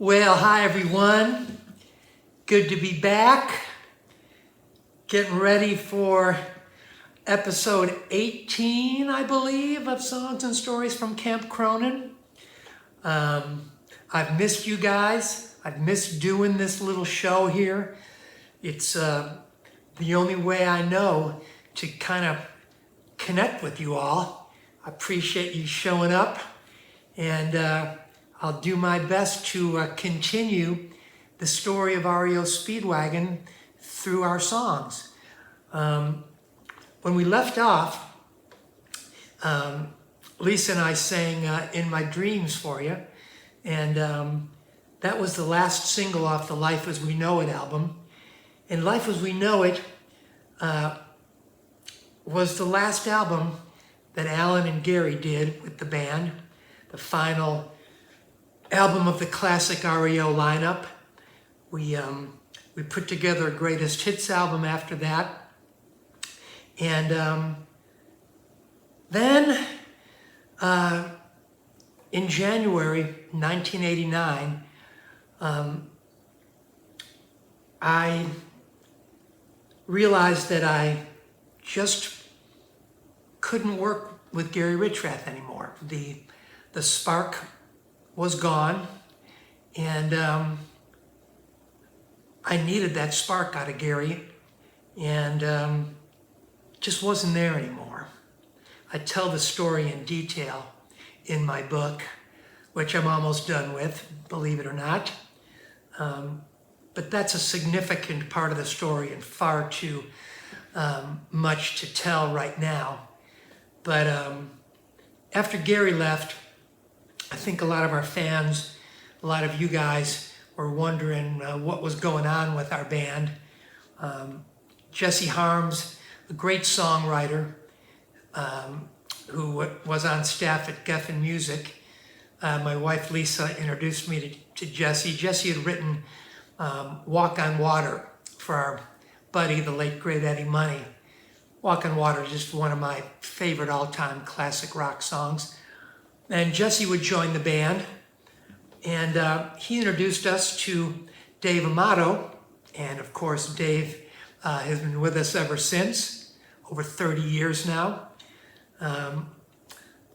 Well, hi everyone. Good to be back. Getting ready for episode 18, I believe, of Songs and Stories from Camp Cronin. I've missed you guys. I've missed doing this little show here. It's the only way I know to kind of connect with you all. I appreciate you showing up, and I'll do my best to continue the story of REO Speedwagon through our songs. When we left off, Lisa and I sang In My Dreams for you, and that was the last single off the Life As We Know It album. And Life As We Know It was the last album that Alan and Gary did with the band, the final album of the classic REO lineup. We put together a greatest hits album after that. And then in January 1989, I realized that I just couldn't work with Gary Richrath anymore. The spark was gone, and I needed that spark out of Gary, and just wasn't there anymore. I tell the story in detail in my book, which I'm almost done with, believe it or not. But that's a significant part of the story and far too much to tell right now. But after Gary left, I think a lot of our fans, a lot of you guys were wondering what was going on with our band. Jesse Harms, a great songwriter who was on staff at Geffen Music. My wife Lisa introduced me to Jesse. Jesse had written Walk on Water for our buddy, the late great Eddie Money. Walk on Water is just one of my favorite all-time classic rock songs. And Jesse would join the band, and he introduced us to Dave Amato, and of course Dave has been with us ever since, over 30 years now.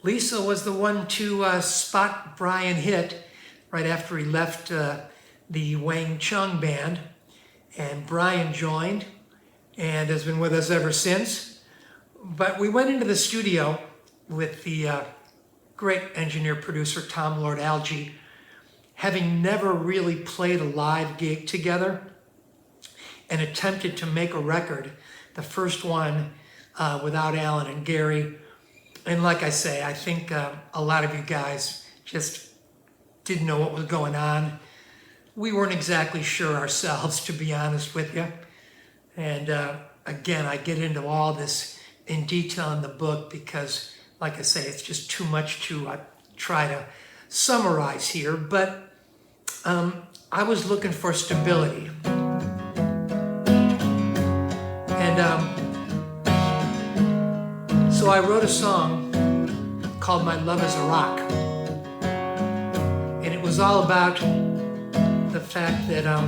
Lisa was the one to spot Brian Hitt right after he left the Wang Chung band, and Brian joined and has been with us ever since. But we went into the studio with the great engineer-producer Tom Lord-Alge, having never really played a live gig together, and attempted to make a record, the first one without Alan and Gary. And like I say, I think a lot of you guys just didn't know what was going on. We weren't exactly sure ourselves, to be honest with you. And again, I get into all this in detail in the book because, like I say, it's just too much to try to summarize here. But I was looking for stability. And so I wrote a song called My Love Is a Rock. And it was all about the fact that I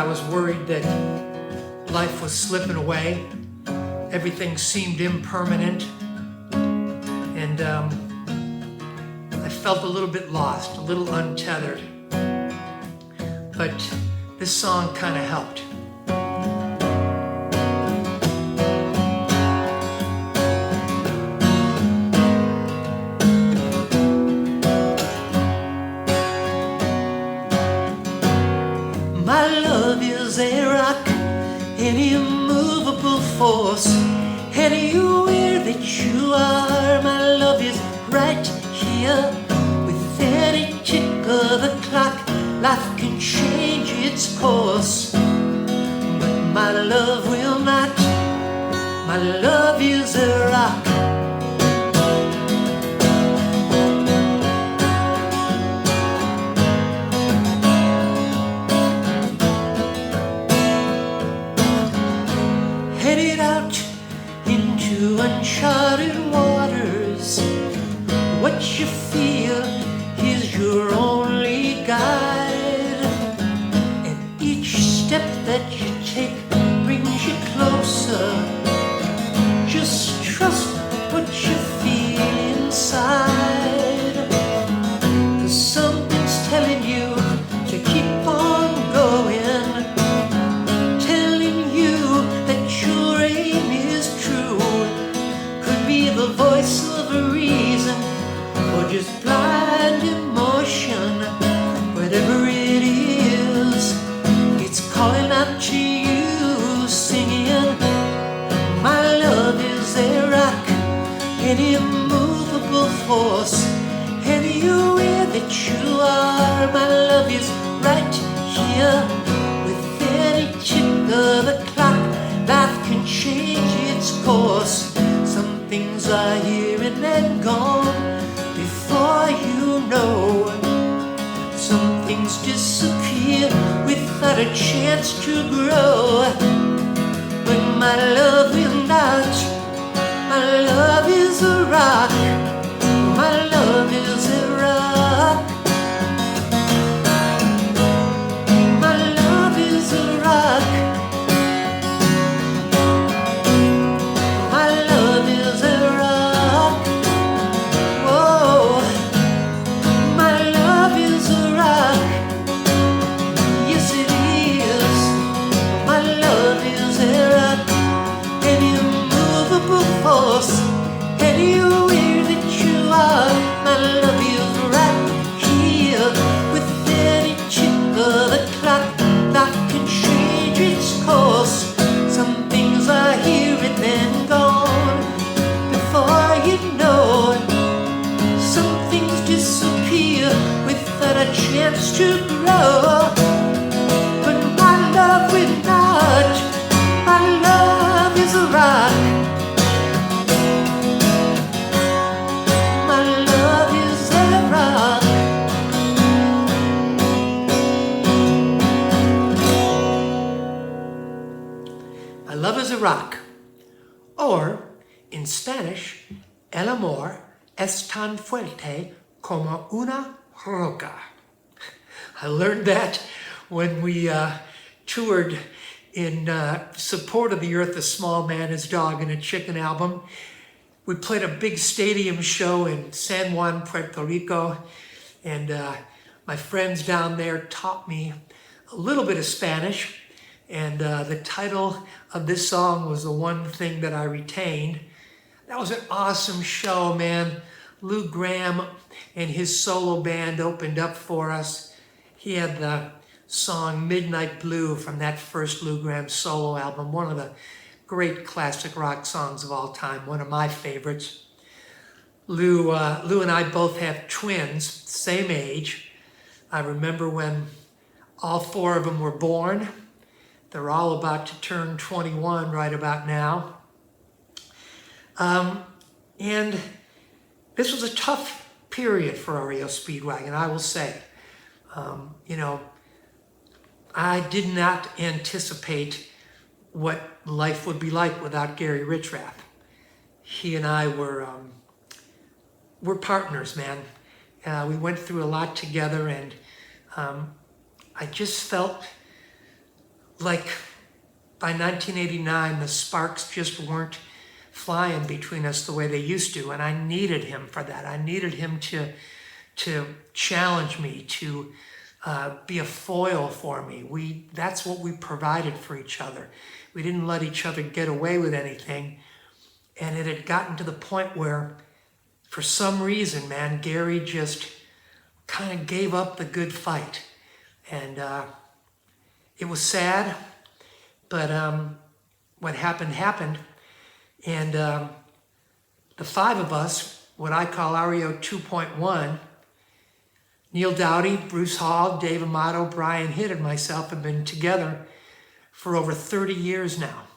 was worried that life was slipping away. Everything seemed impermanent. And I felt a little bit lost, a little untethered. But this song kind of helped. My love is a rock, an immovable force. Anywhere that you are, my love is right here. With any tick of the clock, life can change its course. But my love will not. My love is a rock. Headed out into uncharted waters. What you feel is your own guide, and each step that you take brings you closer. Just trust what you feel inside, 'cause something's telling you to keep on going, telling you that your aim is true. Could be the voice of a reason, or just blind emotion. Whatever it is, it's calling out to you, singing, my love is a rock, an immovable force. Anywhere that you are, my love is right here. With any tick of the clock, life can change its course. Some things are here and then gone before you know. Some things disappear without a chance to grow. But my love will not. My love is a rock. My love is a rock. My love is a rock. My love is a rock. Whoa. My love is a rock. Yes, it is. My love is a rock. An immovable force. Anywhere that you are, my love is right here. With any tick of the clock, life can change its course. Some things are here and then gone before you know it. Some things disappear without a chance to grow. But my love will not. My love is a rock. My love is a rock. My love is a rock. Or, in Spanish, el amor es tan fuerte como una roca. I learned that when we toured in support of the Earth, a Small Man, His Dog, and a Chicken album. We played a big stadium show in San Juan, Puerto Rico, and my friends down there taught me a little bit of Spanish, and the title of this song was the one thing that I retained. That was an awesome show, man. Lou Gramm and his solo band opened up for us. He had the song Midnight Blue from that first Lou Gramm solo album, one of the great classic rock songs of all time, one of my favorites. Lou and I both have twins, same age. I remember when all four of them were born. They're all about to turn 21 right about now. And this was a tough period for REO Speedwagon, I will say. I did not anticipate what life would be like without Gary Richrath. He and I we're partners, man. We went through a lot together, and I just felt like by 1989, the sparks just weren't flying between us the way they used to, and I needed him for that. I needed him to challenge me, to be a foil for me. That's what we provided for each other. We didn't let each other get away with anything, and it had gotten to the point where, for some reason, man, Gary just kind of gave up the good fight, and it was sad, but what happened, and the five of us, what I call REO 2.1, Neil Dowdy, Bruce Hall, Dave Amato, Brian Hitt, and myself have been together for over 30 years now.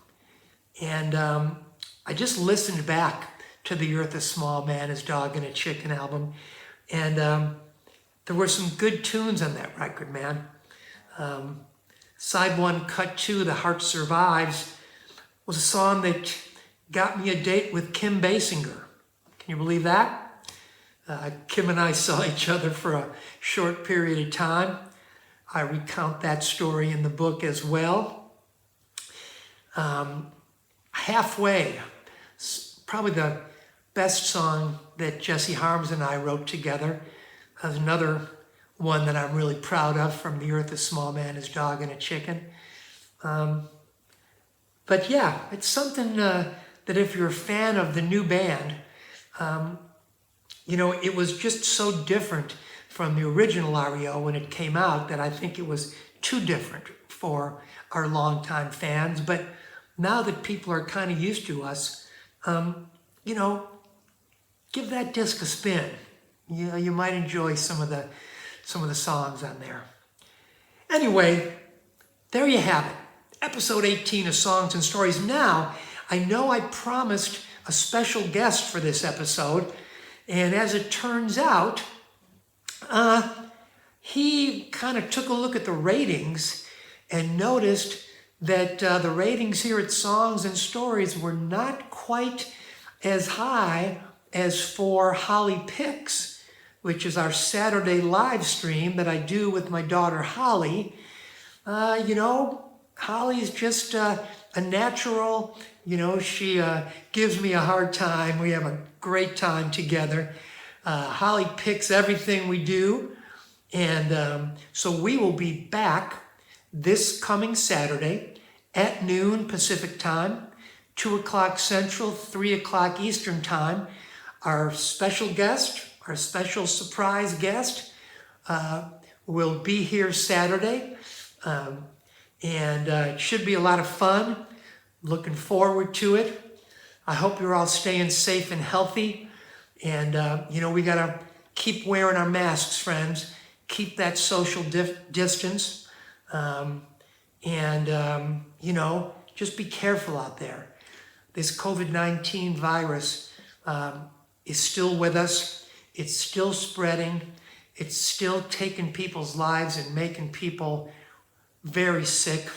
And I just listened back to the Earth, a Small Man, His Dog, and a Chicken album, and there were some good tunes on that record, man. Side 1, Cut 2, The Heart Survives, was a song that got me a date with Kim Basinger. Can you believe that? Kim and I saw each other for a short period of time. I recount that story in the book as well. Halfway, probably the best song that Jesse Harms and I wrote together. That's another one that I'm really proud of, from The Earth, a Small Man, His Dog, and a Chicken. But yeah, it's something that if you're a fan of the new band, it was just so different from the original REO when it came out that I think it was too different for our longtime fans. But now that people are kind of used to us, give that disc a spin. You might enjoy some of the songs on there. Anyway, there you have it. Episode 18 of Songs and Stories. Now, I know I promised a special guest for this episode, and as it turns out, he kind of took a look at the ratings and noticed that the ratings here at Songs and Stories were not quite as high as for Holly Picks, which is our Saturday live stream that I do with my daughter Holly. Holly is just a natural. She gives me a hard time. We have a great time together. Holly picks everything we do. And so we will be back this coming Saturday at noon Pacific time, 2 o'clock Central, 3 o'clock Eastern time. Our special guest, our special surprise guest, will be here Saturday. And it should be a lot of fun. Looking forward to it. I hope you're all staying safe and healthy. And, we got to keep wearing our masks, friends. Keep that social distance. Just be careful out there. This COVID-19 virus is still with us. It's still spreading. It's still taking people's lives and making people very sick.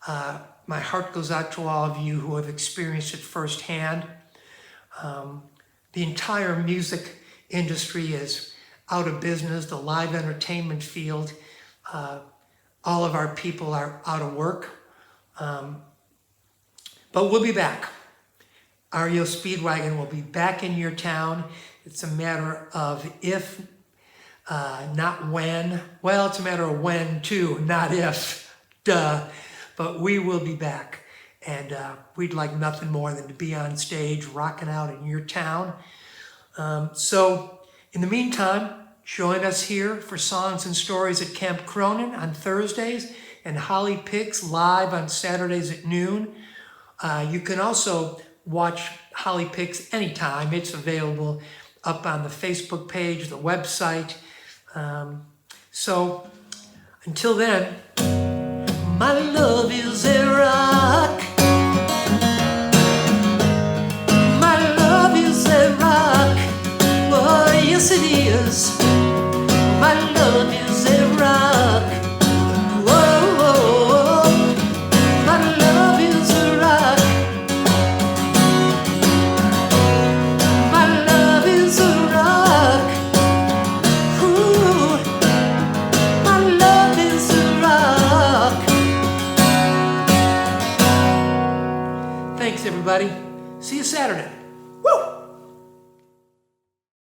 My heart goes out to all of you who have experienced it firsthand. The entire music industry is out of business, the live entertainment field. All of our people are out of work. But we'll be back. REO Speedwagon will be back in your town. It's a matter of if, not when. Well, it's a matter of when too, not if. Duh. But we will be back. And we'd like nothing more than to be on stage, rocking out in your town. So in the meantime, join us here for Songs and Stories at Camp Cronin on Thursdays and Holly Picks live on Saturdays at noon. You can also watch Holly Picks anytime. It's available up on the Facebook page, the website. So until then, my love is a rock. My love is a rock. Oh, yes it is. My love is a rock. Whoa, my love is a rock. My love is a rock. Ooh, my love is a rock. Thanks, everybody. See you Saturday.